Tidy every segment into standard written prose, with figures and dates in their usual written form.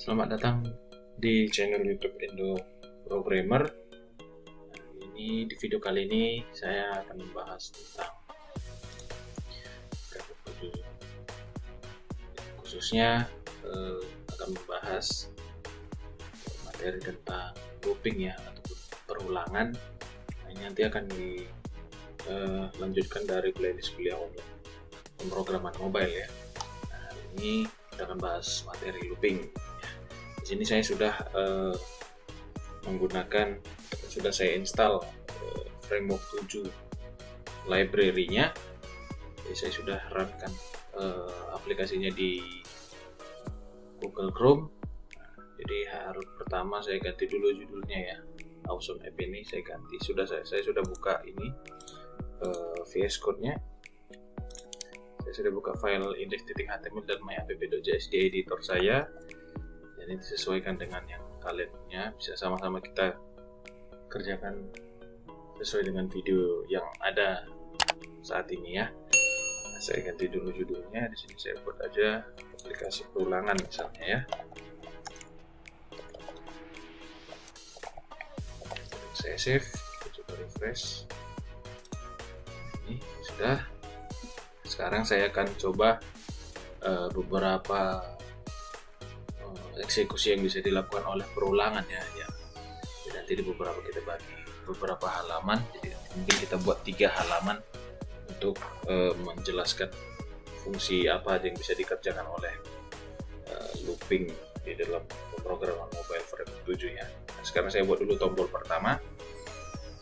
Selamat datang di channel YouTube Indo Programmer. Ini di video kali ini saya akan membahas tentang khususnya akan membahas materi tentang looping ya, ataupun perulangan. Ini nanti akan dilanjutkan dari playlist kuliah online pemrograman mobile ya. Nah, ini kita akan bahas materi looping. Di sini saya sudah sudah saya install framework 7 library-nya. Jadi saya sudah runkan aplikasinya di Google Chrome. Jadi harus pertama saya ganti dulu judulnya ya. Awesome App ini saya ganti. Saya sudah buka ini VS Code-nya. Saya sudah buka file index.html dan myapp.js di editor saya. Jadi disesuaikan dengan yang kalian punya, bisa sama-sama kita kerjakan sesuai dengan video yang ada saat ini ya. Nah, saya ganti dulu judulnya. Di sini saya buat aja aplikasi perulangan misalnya ya. Saya save, coba refresh. Ini sudah. Sekarang saya akan coba beberapa eksekusi yang bisa dilakukan oleh perulangan ya. Jadi nanti di beberapa kita bagi beberapa halaman. Jadi mungkin kita buat 3 halaman untuk menjelaskan fungsi apa yang bisa dikerjakan oleh looping di dalam pemrograman mobile framework 7 ya. Nah, sekarang saya buat dulu tombol pertama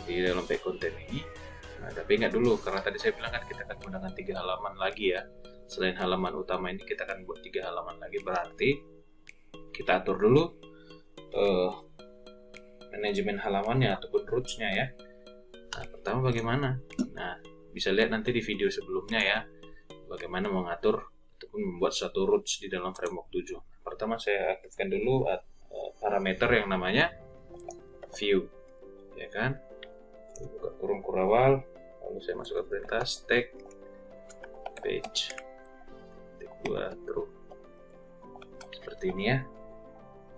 di dalam back content ini. Nah, tapi ingat dulu karena tadi saya bilang kan kita akan menggunakan 3 halaman lagi ya. Selain halaman utama ini kita akan buat 3 halaman lagi, berarti kita atur dulu manajemen halamannya ataupun roots-nya ya. Nah, pertama bagaimana? Nah, bisa lihat nanti di video sebelumnya ya, bagaimana mengatur ataupun membuat satu roots di dalam framework 7. Pertama saya aktifkan dulu parameter yang namanya view, ya kan? Buka kurung kurawal, lalu saya masukkan perintah stack page titik 2 true. Seperti ini ya.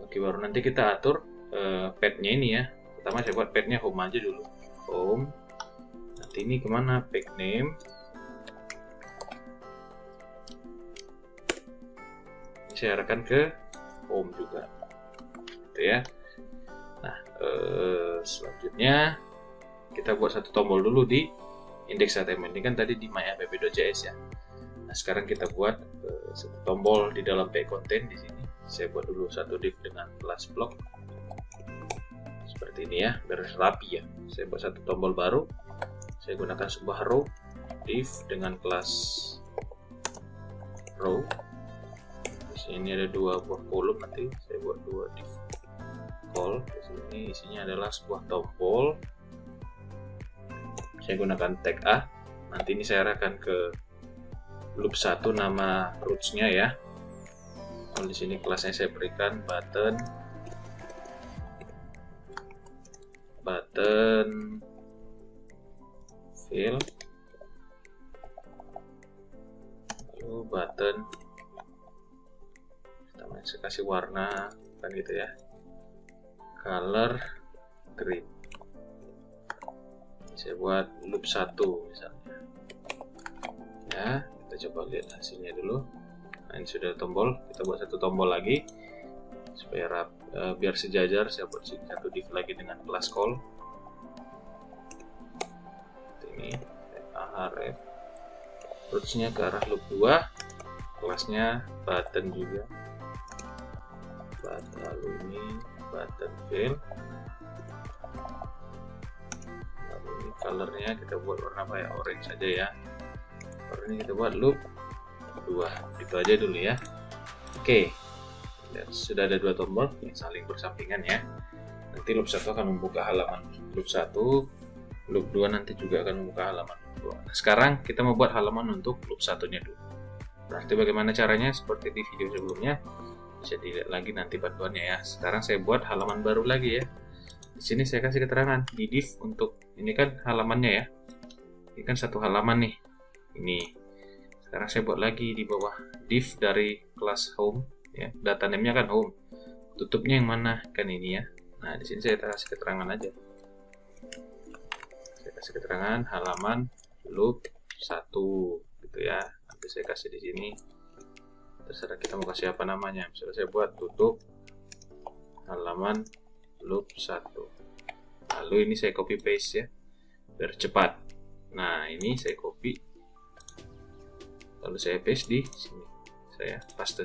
Oke, baru nanti kita atur path-nya ini ya. Pertama saya buat path-nya home aja dulu. Home. Nanti ini kemana? Path name. Ini saya arahkan ke home juga. Gitu ya. Nah, selanjutnya kita buat satu tombol dulu di index.html. Ini kan tadi di myapp.js ya. Nah, sekarang kita buat satu tombol di dalam back content di sini. Saya buat dulu satu div dengan class block seperti ini ya, biar rapi ya. Saya buat satu tombol baru. Saya gunakan sebuah row div dengan class row. Di sini ada 2 buah kolom, nanti saya buat 2 div call. Di sini isinya adalah sebuah tombol. Saya gunakan tag A. Nanti ini saya arahkan ke loop 1 nama roots-nya ya. Di sini kelasnya saya berikan button fill, lalu button saya kasih warna kan gitu ya, color green. Saya buat loop 1 misalnya ya. Kita coba lihat hasilnya dulu. Nah, ini sudah tombol, kita buat satu tombol lagi supaya biar sejajar. Saya buat satu div lagi dengan class call. Ini href, roots-nya ke arah loop 2, kelasnya button juga, lalu ini button fill, lalu ini colornya kita buat warna apa ya, orange saja ya. Baru ini kita buat loop 2, itu aja dulu ya. Oke, sudah ada 2 tombol yang saling bersampingan ya. Nanti loop 1 akan membuka halaman loop 1, loop 2 nanti juga akan membuka halaman loop 2. Nah, sekarang kita membuat halaman untuk loop 1-nya dulu. Berarti bagaimana caranya? Seperti di video sebelumnya, bisa dilihat lagi nanti bantuannya ya. Sekarang saya buat halaman baru lagi ya. Di sini saya kasih keterangan di div untuk ini kan halamannya ya. Ini kan satu halaman nih. Ini. Sekarang saya buat lagi di bawah div dari kelas home ya. Data name-nya kan home. tutupnya yang mana kan ini ya. Nah di sini saya kasih keterangan aja, saya kasih keterangan halaman loop 1 gitu ya. Nanti saya kasih di sini, terserah kita mau kasih apa namanya. Misalnya saya buat tutup halaman loop 1, lalu ini saya copy paste ya biar cepat. Nah ini saya copy, lalu saya paste di sini, saya paste.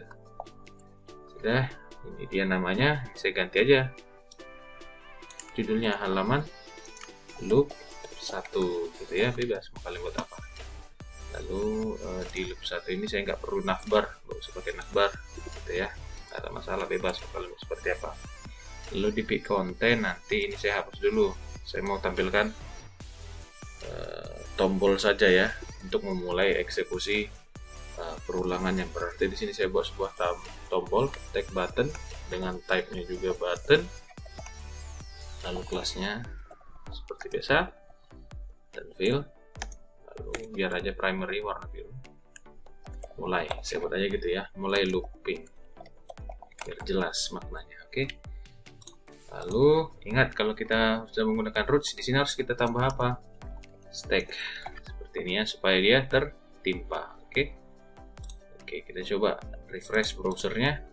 Sudah, ini dia namanya. Saya ganti aja judulnya halaman loop 1 gitu ya, bebas mau kalian buat apa. Lalu di loop 1 ini saya nggak perlu navbar, nggak usah pakai navbar gitu ya, nggak ada masalah, bebas mau kalian mau seperti apa. Lalu di pick content nanti ini saya hapus dulu, saya mau tampilkan tombol saja ya untuk memulai eksekusi perulangan. Yang berarti di sini saya buat sebuah tombol tag button dengan type-nya juga button, lalu kelasnya seperti biasa dan fill, lalu biar aja primary warna biru. Mulai saya buat aja gitu ya, mulai looping biar jelas maknanya. Oke. Lalu ingat kalau kita sudah menggunakan roots, di sini harus kita tambah apa? Stack seperti ini ya, supaya dia tertimpa. Oke, kita coba refresh browsernya.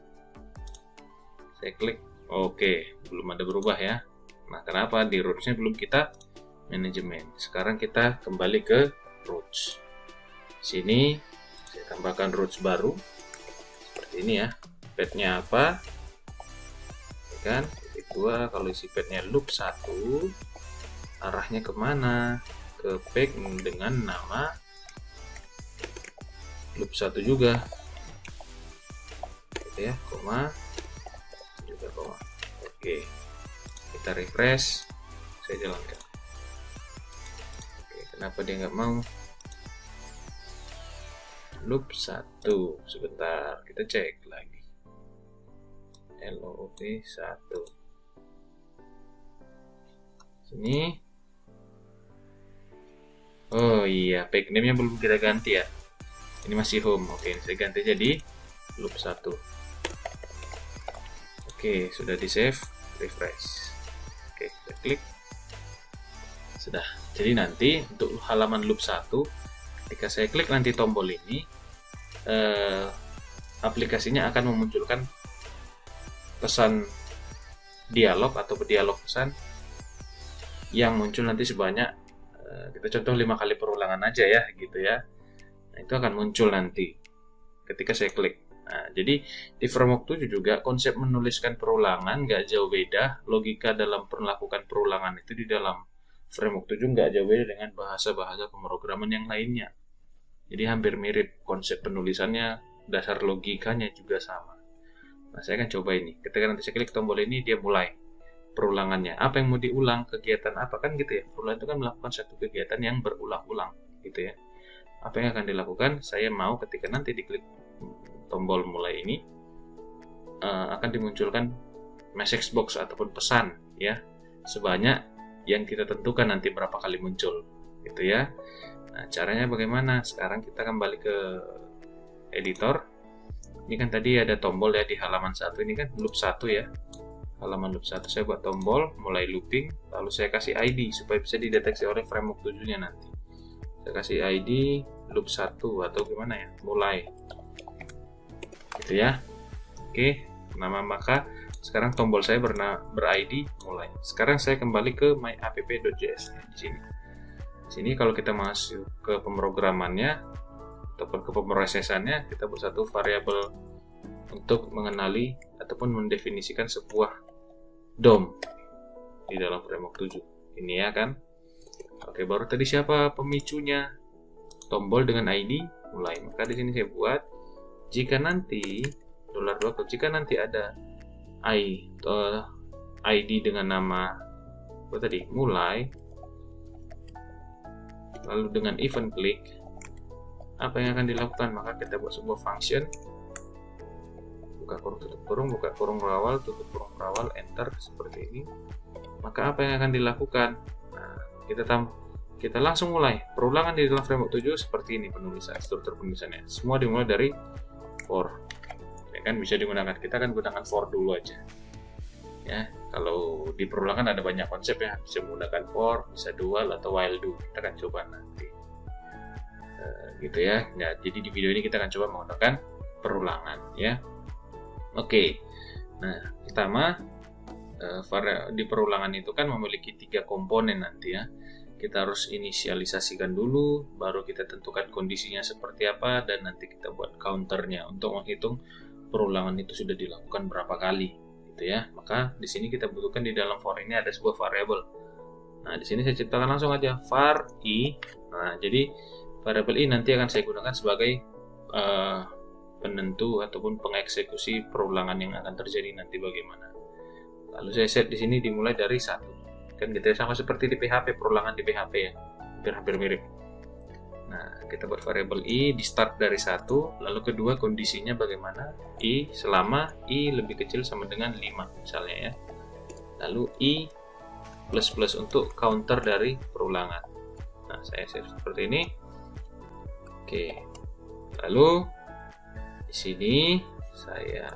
Saya klik, oke, belum ada berubah ya. Nah, kenapa di rootsnya belum kita manajemen? Sekarang kita kembali ke roots. Sini saya tambahkan roots baru seperti ini ya. Path-nya apa? Kan? Kedua, kalau isi path-nya loop 1, arahnya kemana? Ke path dengan nama loop 1 juga gitu ya, koma juga koma. Oke, kita refresh, saya jalankan. Oke, kenapa dia nggak mau loop 1? Sebentar, kita cek lagi loop 1 sini. Oh iya, pack name nya belum kita ganti ya, ini masih home. Oke, saya ganti jadi loop 1. Oke, sudah di save, refresh. Oke, kita klik, sudah. Jadi nanti untuk halaman loop 1, ketika saya klik nanti tombol ini, aplikasinya akan memunculkan pesan dialog atau dialog pesan yang muncul nanti sebanyak, kita contoh 5 kali perulangan aja ya gitu ya. Nah, itu akan muncul nanti ketika saya klik. Nah, jadi di framework 7 juga konsep menuliskan perulangan nggak jauh beda. Logika dalam melakukan perulangan itu di dalam framework 7 nggak jauh beda dengan bahasa-bahasa pemrograman yang lainnya. Jadi hampir mirip, konsep penulisannya, dasar logikanya juga sama. Nah, saya akan coba ini. Ketika nanti saya klik tombol ini, dia mulai perulangannya. Apa yang mau diulang, kegiatan apa kan gitu ya. Perulangan itu kan melakukan satu kegiatan yang berulang-ulang gitu ya. Apa yang akan dilakukan? Saya mau ketika nanti diklik tombol mulai ini, akan dimunculkan message box ataupun pesan ya, sebanyak yang kita tentukan nanti berapa kali muncul gitu ya. Nah, caranya bagaimana? Sekarang kita kembali ke editor. Ini kan tadi ada tombol ya di halaman 1, ini kan loop 1 ya. Halaman loop 1 saya buat tombol mulai looping, lalu saya kasih ID supaya bisa dideteksi oleh framework 7-nya nanti. Saya kasih ID loop 1 atau gimana ya, mulai gitu ya. Oke, maka sekarang tombol saya ber-ID mulai. Sekarang saya kembali ke myapp.js di sini. Di sini kalau kita masuk ke pemrogramannya ataupun ke pemrosesannya, kita buat satu variabel untuk mengenali ataupun mendefinisikan sebuah DOM di dalam framework 7 ini ya kan. Oke, baru tadi siapa pemicunya? Tombol dengan ID mulai. Maka di sini saya buat jika nanti $2 jika nanti ada ID dengan nama apa tadi mulai, lalu dengan event click, apa yang akan dilakukan? Maka kita buat sebuah function buka kurung tutup kurung, buka kurung rawal tutup kurung rawal, enter seperti ini. Maka apa yang akan dilakukan? Nah, kita langsung mulai perulangan di dalam framework 7 seperti ini penulisan, struktur penulisannya. Semua dimulai dari for. Ya kan bisa digunakan, kita akan gunakan for dulu aja. Ya, kalau di perulangan ada banyak konsep ya, bisa menggunakan for, bisa dual atau while do. Kita akan coba nanti. Gitu ya. Nah, jadi di video ini kita akan coba menggunakan perulangan ya. Oke. Nah, pertama di perulangan itu kan memiliki 3 komponen nanti ya. Kita harus inisialisasikan dulu, baru kita tentukan kondisinya seperti apa, dan nanti kita buat counternya untuk menghitung perulangan itu sudah dilakukan berapa kali, gitu ya. Maka di sini kita butuhkan di dalam for ini ada sebuah variabel. Nah, di sini saya ciptakan langsung aja var i. Nah, jadi variabel i nanti akan saya gunakan sebagai penentu ataupun pengeksekusi perulangan yang akan terjadi nanti bagaimana. Lalu saya set di sini dimulai dari 1. Kan gitu ya, sama seperti di PHP, perulangan di PHP ya, hampir mirip. Nah, kita buat variabel i di start dari 1, lalu kedua kondisinya bagaimana, i selama i lebih kecil sama dengan 5 misalnya ya. Lalu i plus untuk counter dari perulangan. Nah, saya save seperti ini. Oke. Lalu di sini saya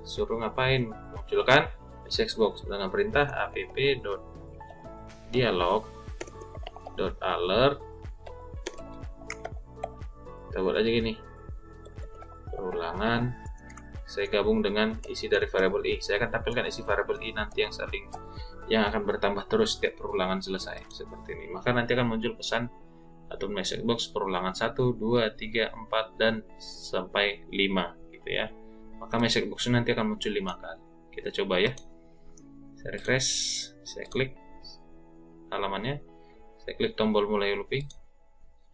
suruh ngapain? Munculkan sxbox dengan perintah app.dialog.alert. Kita buat aja gini, perulangan. Saya gabung dengan isi dari variabel i. Saya akan tampilkan isi variabel i nanti yang akan bertambah terus setiap perulangan selesai seperti ini. Maka nanti akan muncul pesan atau message box perulangan 1, 2, 3, 4 dan sampai 5 gitu ya. Maka message box nanti akan muncul 5 kali. Kita coba ya. Saya refresh, saya klik halamannya, saya klik tombol mulai looping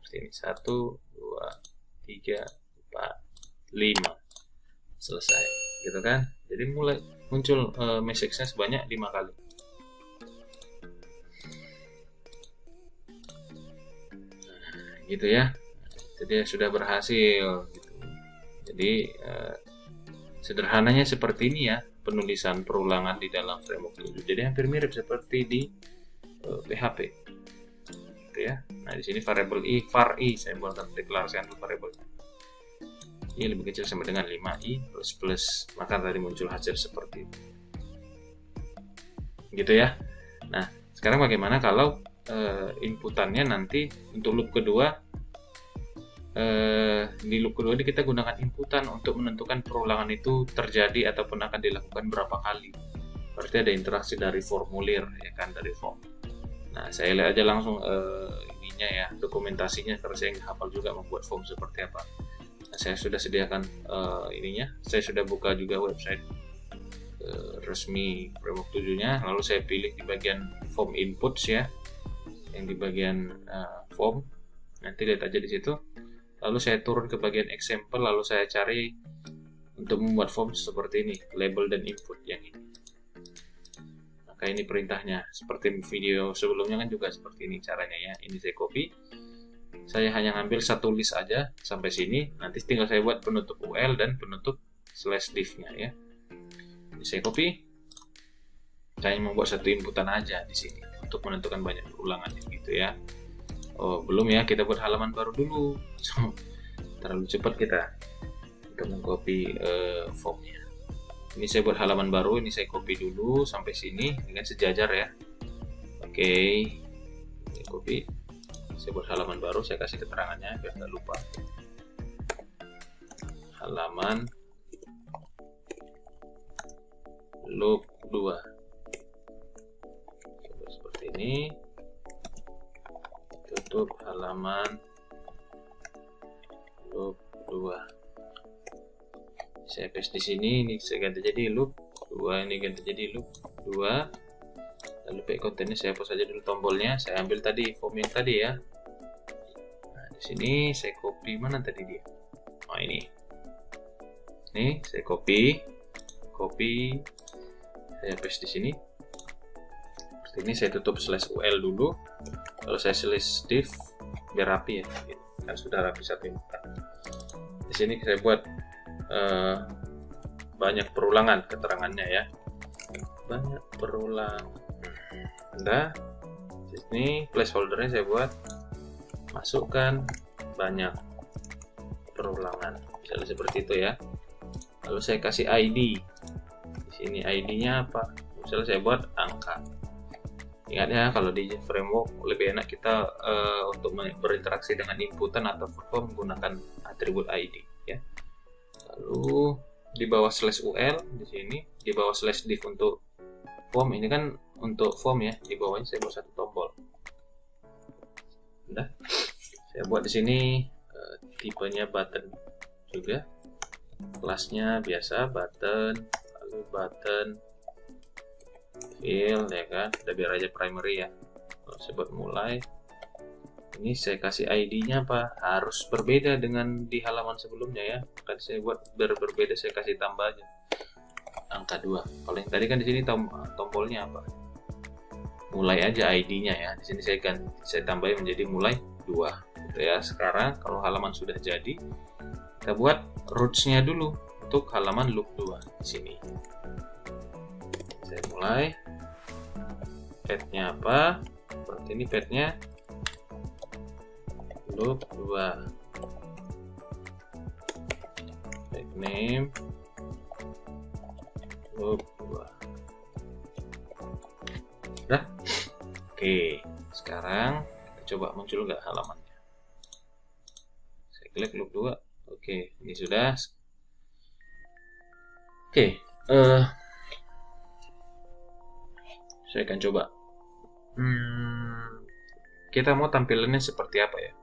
seperti ini, 1, 2, 3, 4, 5 selesai gitu kan. Jadi mulai muncul message-nya sebanyak 5 kali. Nah, gitu ya. Jadi sudah berhasil gitu. Jadi sederhananya seperti ini ya penulisan perulangan di dalam framework 7. Jadi hampir mirip seperti di PHP. Gitu ya. Nah, di sini variabel i, var i, saya buatkan deklarasikan variabel i lebih kecil sama dengan 5i plus, maka tadi muncul hasil seperti itu. Gitu ya. Nah, sekarang bagaimana kalau inputannya nanti untuk loop kedua, di loop kedua ini kita gunakan inputan untuk menentukan perulangan itu terjadi ataupun akan dilakukan berapa kali. Berarti ada interaksi dari formulir ya kan, dari form. Nah, saya lihat aja langsung ininya ya, dokumentasinya karena saya nggak hafal juga membuat form seperti apa. Nah, saya sudah sediakan ininya. Saya sudah buka juga website resmi framework 7-nya. Lalu saya pilih di bagian form inputs ya, yang di bagian form. Nanti lihat aja di situ. Lalu saya turun ke bagian example, lalu saya cari untuk membuat form seperti ini, label dan input yang ini. Maka ini perintahnya, seperti video sebelumnya kan juga seperti ini caranya ya. Ini saya copy, saya hanya ngambil satu list aja sampai sini, nanti tinggal saya buat penutup UL dan penutup slash div-nya ya. Ini saya copy, saya membuat satu inputan aja di sini untuk menentukan banyak perulangan gitu ya. Oh, belum ya, kita buat halaman baru dulu. Terlalu cepat kita untuk mengcopy formnya. Ini saya buat halaman baru, ini saya copy dulu sampai sini dengan sejajar ya. Oke, ini copy. Saya buat halaman baru, saya kasih keterangannya biar nggak lupa. Halaman loop 2. Seperti ini. Tutup halaman loop 2. Saya paste di sini, ini saya ganti jadi loop 2, ini ganti jadi loop 2. Lalu pack kontennya saya hapus saja dulu tombolnya. Saya ambil tadi form yang tadi ya. Nah, di sini saya copy, mana tadi dia? Oh, ini. Nih, saya copy, saya paste di sini. Seperti ini, saya tutup slash ul dulu. Kalau saya slash div biar rapi ya, kan sudah rapi satu inputan. Di sini saya buat banyak perulangan keterangannya ya, banyak perulang. Udah, ini placeholdernya saya buat masukkan banyak perulangan, misalnya seperti itu ya. Lalu saya kasih ID. Di sini ID-nya apa? Misalnya saya buat angka. Ingat ya, kalau di framework lebih enak kita untuk berinteraksi dengan inputan atau form menggunakan atribut ID ya. Lalu di bawah /ul di sini, di bawah /div untuk form, ini kan untuk form ya, di bawahnya saya buat satu tombol. Udah, saya buat di sini tipenya button juga, kelasnya biasa button, lalu button fill ya kan, udah biar aja primary ya. Kalau saya buat mulai, ini saya kasih ID-nya apa, harus berbeda dengan di halaman sebelumnya ya. Kan saya buat berbeda, saya kasih tambah aja angka 2. Kalau yang tadi kan di sini tombolnya apa, mulai aja ID-nya ya. Di sini saya tambahin menjadi mulai 2 gitu ya. Sekarang kalau halaman sudah jadi, kita buat roots-nya dulu untuk halaman loop 2 di sini. Saya mulai, path-nya apa, seperti ini path-nya loop 2, tag name loop 2. Udah. Oke, sekarang kita coba muncul nggak halamannya. Saya klik loop 2. Oke, ini sudah. Oke, saya akan coba. Kita mau tampilannya seperti apa ya?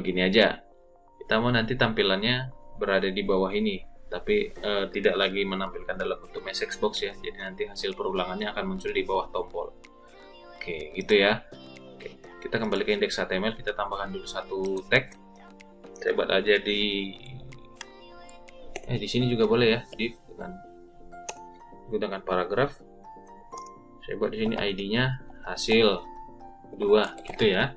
Gini aja. Kita mau nanti tampilannya berada di bawah ini, tapi tidak lagi menampilkan dalam bentuk message box ya. Jadi nanti hasil perulangannya akan muncul di bawah tombol. Oke, gitu ya. Oke, kita kembali ke indeks HTML, kita tambahkan dulu satu tag. Saya buat aja di sini juga boleh ya, div dengan gunakan paragraf. Saya buat di sini ID-nya hasil 2 gitu ya.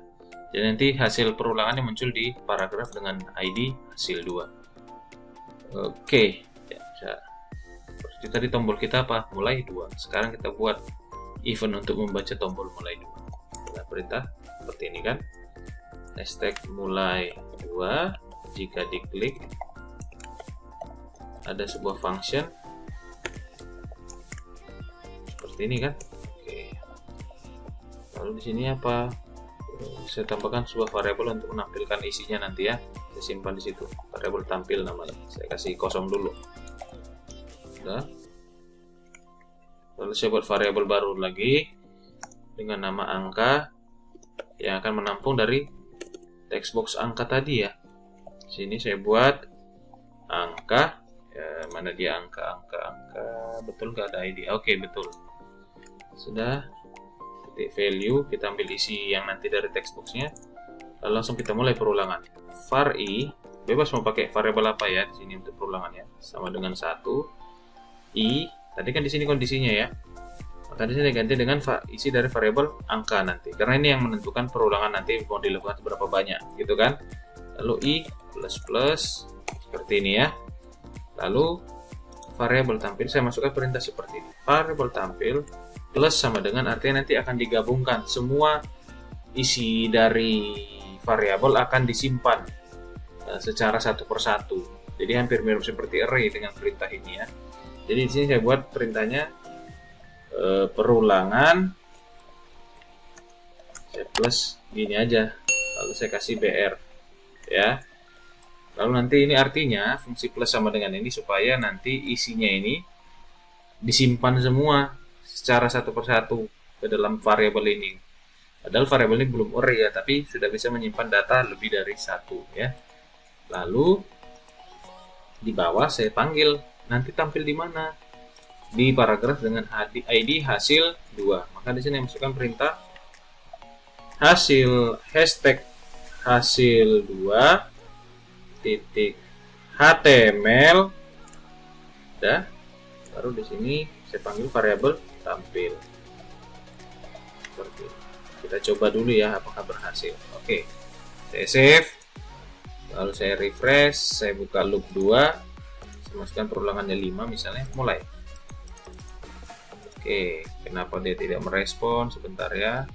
Jadi nanti hasil perulangannya muncul di paragraf dengan ID hasil 2. Oke, ya, seperti tadi tombol kita apa? Mulai 2. Sekarang kita buat event untuk membaca tombol mulai 2. Dengan perintah seperti ini kan. Hashtag mulai 2. Jika diklik ada sebuah function seperti ini kan. Oke. Lalu di sini apa? Saya tambahkan sebuah variabel untuk menampilkan isinya nanti ya. Saya simpan di situ. Variabel tampil namanya. Saya kasih kosong dulu. Udah. Lalu saya buat variabel baru lagi dengan nama angka yang akan menampung dari text box angka tadi ya. Sini saya buat angka. Ya, mana dia angka betul nggak ada ID? Oke, betul. Sudah. Ketik value, kita ambil isi yang nanti dari text box-nya. Lalu langsung kita mulai perulangan. Var i, bebas mau pakai variabel apa ya di sini untuk perulangannya. Sama dengan 1 i, tadi kan di sini kondisinya ya. Maka di sini ganti dengan isi dari variabel angka nanti. Karena ini yang menentukan perulangan nanti mau dilakukan seberapa banyak, gitu kan. Lalu i plus seperti ini ya. Lalu variabel tampil, saya masukkan perintah seperti ini. Variabel tampil plus sama dengan artinya nanti akan digabungkan semua isi dari variabel akan disimpan secara satu persatu. Jadi hampir mirip seperti array dengan perintah ini ya. Jadi di sini saya buat perintahnya perulangan, saya plus gini aja, lalu saya kasih br ya. Lalu nanti ini artinya fungsi plus sama dengan ini supaya nanti isinya ini disimpan semua secara satu persatu ke dalam variabel ini. Padahal variabel ini belum array ya, tapi sudah bisa menyimpan data lebih dari satu ya. Lalu di bawah saya panggil, nanti tampil di mana? Di paragraf dengan ID hasil 2. Maka di sini masukkan perintah hasil hashtag hasil 2 titik HTML. Udah. Baru di sini saya panggil variabel tampil. Seperti ini. Kita coba dulu ya apakah berhasil. Oke. Saya save. Lalu saya refresh, saya buka loop 2. Saya masukkan perulangannya 5 misalnya, mulai. Oke, kenapa dia tidak merespon? Sebentar ya.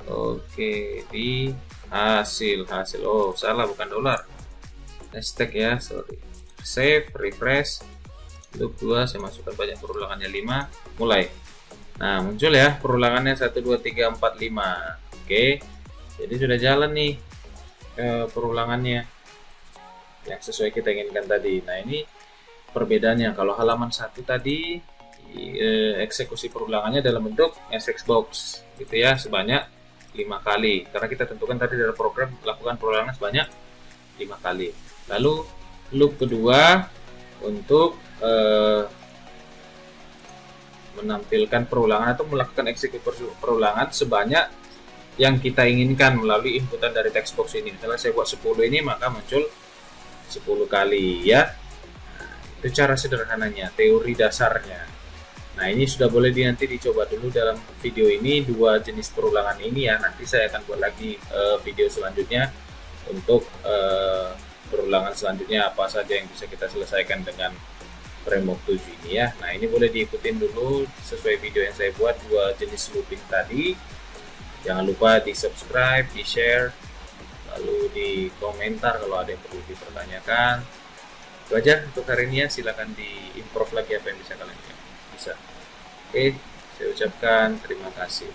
Oke, di hasil. Oh, salah, bukan dolar. Hashtag ya, sorry. Save, refresh. Loop 2, saya masukkan banyak perulangannya 5, mulai. Nah, muncul ya perulangannya 1 2 3 4 5. Oke. Jadi sudah jalan nih perulangannya yang sesuai kita inginkan tadi. Nah, ini perbedaannya. Kalau halaman 1 tadi eksekusi perulangannya dalam bentuk SX box gitu ya, sebanyak 5 kali. Karena kita tentukan tadi dalam program lakukan perulangan sebanyak 5 kali. Lalu loop kedua untuk menampilkan perulangan atau melakukan eksekusi perulangan sebanyak yang kita inginkan melalui inputan dari text box ini. Misalnya saya buat 10 ini, maka muncul 10 kali ya. Nah, itu cara sederhananya, teori dasarnya. Nah, ini sudah boleh nanti dicoba dulu dalam video ini, dua jenis perulangan ini ya. Nanti saya akan buat lagi video selanjutnya untuk perulangan selanjutnya apa saja yang bisa kita selesaikan dengan framework 7 ini ya. Nah, ini boleh diikutin dulu sesuai video yang saya buat, dua jenis looping tadi. Jangan lupa di subscribe, di share, lalu di komentar kalau ada yang perlu dipertanyakan. Itu aja untuk hari ini ya, silahkan di improve lagi apa yang bisa kalian bisa. Oke, saya ucapkan terima kasih.